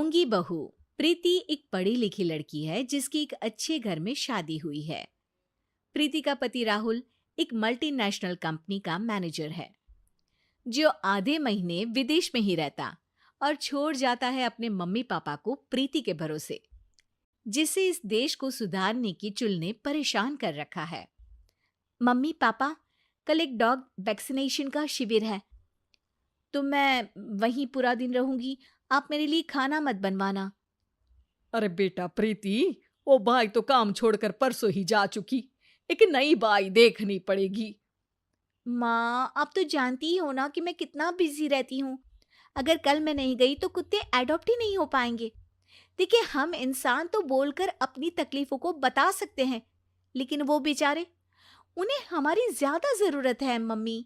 ढोंगी बहू। प्रीति एक पढ़ी लिखी लड़की है जिसकी एक अच्छे घर में शादी हुई है। प्रीति का पति राहुल एक मल्टीनेशनल कंपनी का मैनेजर है जो आधे महीने विदेश में ही रहता और छोड़ जाता है अपने मम्मी पापा को प्रीति के भरोसे, जिसे इस देश को सुधारने की चुल ने परेशान कर रखा है। मम्मी पापा, कल एक डॉग वैक्सीनेशन का शिविर है तो मैं वहीं पूरा दिन रहूंगी। आप मेरे लिए खाना मत बनवाना। अरे बेटा प्रीति, वो बाई तो काम छोड़कर परसों ही जा चुकी। एक नई बाई देखनी पड़ेगी। माँ, आप तो जानती ही हो ना कि मैं कितना बिजी रहती हूँ। अगर कल मैं नहीं गई तो कुत्ते एडॉप्ट ही नहीं हो पाएंगे। देखिए, हम इंसान तो बोलकर अपनी तकलीफों को बता सकते हैं, लेकिन वो बेचारे, उन्हें हमारी ज्यादा जरूरत है मम्मी।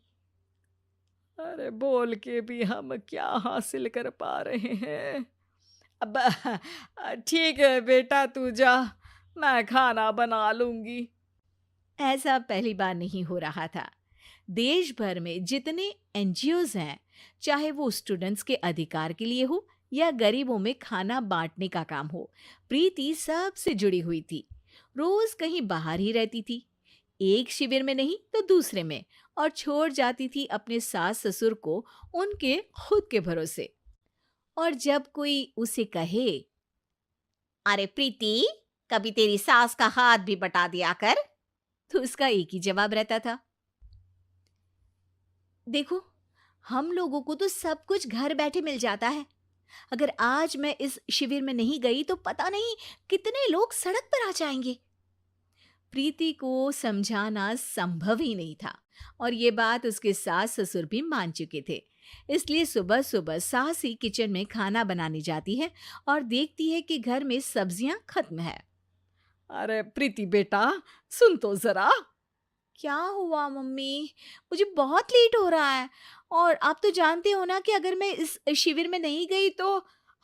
अरे बोल के भी हम क्या हासिल कर पा रहे हैं। अब ठीक है बेटा, तू जा, मैं खाना बना लूंगी। ऐसा पहली बार नहीं हो रहा था। देश भर में जितने एनजीओज हैं, चाहे वो स्टूडेंट्स के अधिकार के लिए हो या गरीबों में खाना बांटने का काम हो, प्रीति सबसे जुड़ी हुई थी। रोज कहीं बाहर ही रहती थी, एक शिविर में नहीं तो दूसरे में, और छोड़ जाती थी अपने सास ससुर को उनके खुद के भरोसे। और जब कोई उसे कहे, अरे प्रीति, कभी तेरी सास का हाथ भी बटा दिया कर, तो उसका एक ही जवाब रहता था, देखो, हम लोगों को तो सब कुछ घर बैठे मिल जाता है। अगर आज मैं इस शिविर में नहीं गई तो पता नहीं कितने लोग सड़क पर आ जाएंगे। प्रीति को समझाना संभव ही नहीं था और ये बात उसके सास ससुर भी मान चुके थे। इसलिए सुबह सुबह सास ही किचन में खाना बनाने जाती है और देखती है कि घर में सब्जियां खत्म है। अरे प्रीति बेटा, सुन तो जरा। क्या हुआ मम्मी? मुझे बहुत लेट हो रहा है और आप तो जानते हो ना कि अगर मैं इस शिविर में नहीं गई तो।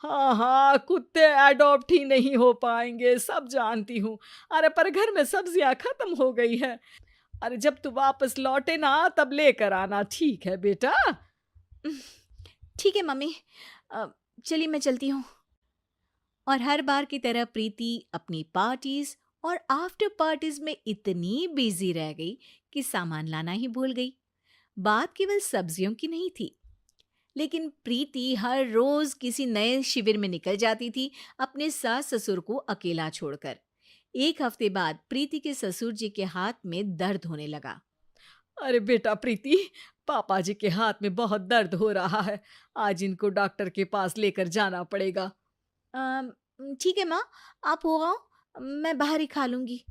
हाँ हाँ, कुत्ते एडॉप्ट ही नहीं हो पाएंगे, सब जानती हूँ। अरे पर घर में सब्जियां खत्म हो गई है। अरे जब तू वापस लौटे ना तब लेकर आना, ठीक है बेटा? ठीक है मम्मी, चलिए मैं चलती हूँ। और हर बार की तरह प्रीति अपनी पार्टीज और आफ्टर पार्टीज में इतनी बिजी रह गई कि सामान लाना ही भूल गई। बात केवल सब्जियों की नहीं थी, लेकिन प्रीति हर रोज किसी नए शिविर में निकल जाती थी, अपने सास ससुर को अकेला छोड़कर। एक हफ्ते बाद प्रीति के ससुर जी के हाथ में दर्द होने लगा। अरे बेटा प्रीति, पापा जी के हाथ में बहुत दर्द हो रहा है, आज इनको डॉक्टर के पास लेकर जाना पड़ेगा। ठीक है माँ, आप हो आओ, मैं बाहर ही खा लूंगी।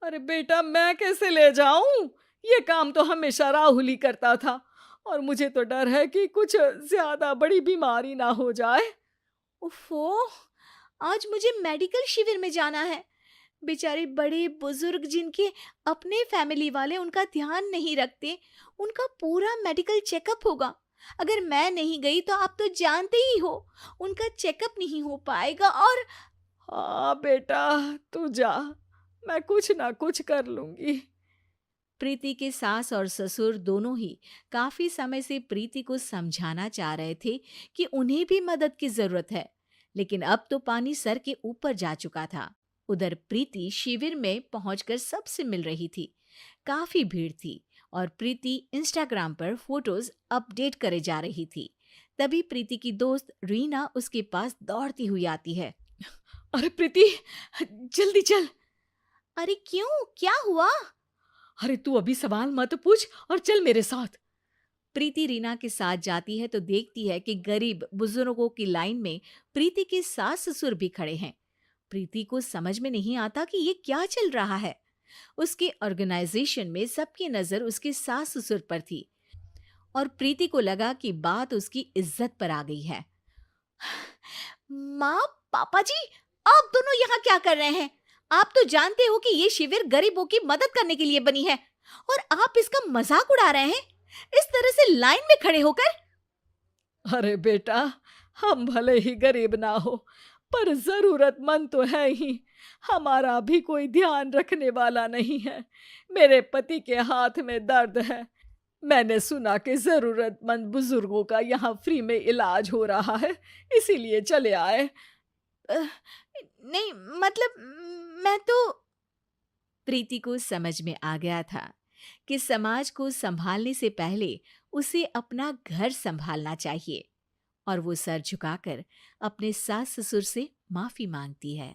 अरे बेटा, मैं कैसे ले जाऊं? ये काम तो हमेशा राहुल ही करता था और मुझे तो डर है कि कुछ ज्यादा बड़ी बीमारी ना हो जाए। उफ़ो, आज मुझे मेडिकल शिविर में जाना है। बेचारे बड़े बुजुर्ग जिनके अपने फैमिली वाले उनका ध्यान नहीं रखते, उनका पूरा मेडिकल चेकअप होगा। अगर मैं नहीं गई तो आप तो जानते ही हो, उनका चेकअप नहीं हो पाएगा। और हाँ बेटा, तू जा, मैं कुछ ना कुछ कर लूंगी। प्रीति के सास और ससुर दोनों ही काफी समय से प्रीति को समझाना चाह रहे थे कि उन्हें भी मदद की जरूरत है, लेकिन अब तो पानी सर के ऊपर जा चुका था। उधर प्रीति शिविर में पहुंचकर सबसे मिल रही थी। काफी भीड़ थी और प्रीति इंस्टाग्राम पर फोटोज अपडेट करे जा रही थी। तभी प्रीति की दोस्त रीना उसके पास दौड़ती हुई आती है। अरे प्रीति, जल्दी चल। अरे क्यों, क्या हुआ? अरे तू अभी सवाल मत पूछ और चल मेरे साथ। प्रीति रीना के साथ जाती है तो देखती है कि गरीब बुजुर्गों की लाइन में प्रीति के सास ससुर भी खड़े हैं। प्रीति को समझ में नहीं आता कि ये क्या चल रहा है। उसके ऑर्गेनाइजेशन में सबकी नजर उसके सास ससुर पर थी और प्रीति को लगा कि बात उसकी इज्जत पर आ गई है। माँ, पापा जी, आप दोनों यहाँ क्या कर रहे हैं? आप तो जानते हो कि ये शिविर गरीबों की मदद करने के लिए बनी है और आप इसका मजाक उड़ा रहे हैं, इस तरह से लाइन में खड़े होकर। अरे बेटा, हम भले ही गरीब ना हो पर जरूरतमंद तो है ही। हमारा भी कोई ध्यान रखने वाला नहीं है। मेरे पति के हाथ में दर्द है, मैंने सुना कि ज़रूरतमंद बुजुर्गों का यहाँ फ्री में इलाज हो रहा है, इसीलिए चले आए। अ, नहीं, मतलब मैं तो प्रीति को समझ में आ गया था कि समाज को संभालने से पहले उसे अपना घर संभालना चाहिए और वो सर झुकाकर अपने सास ससुर से माफी मांगती है।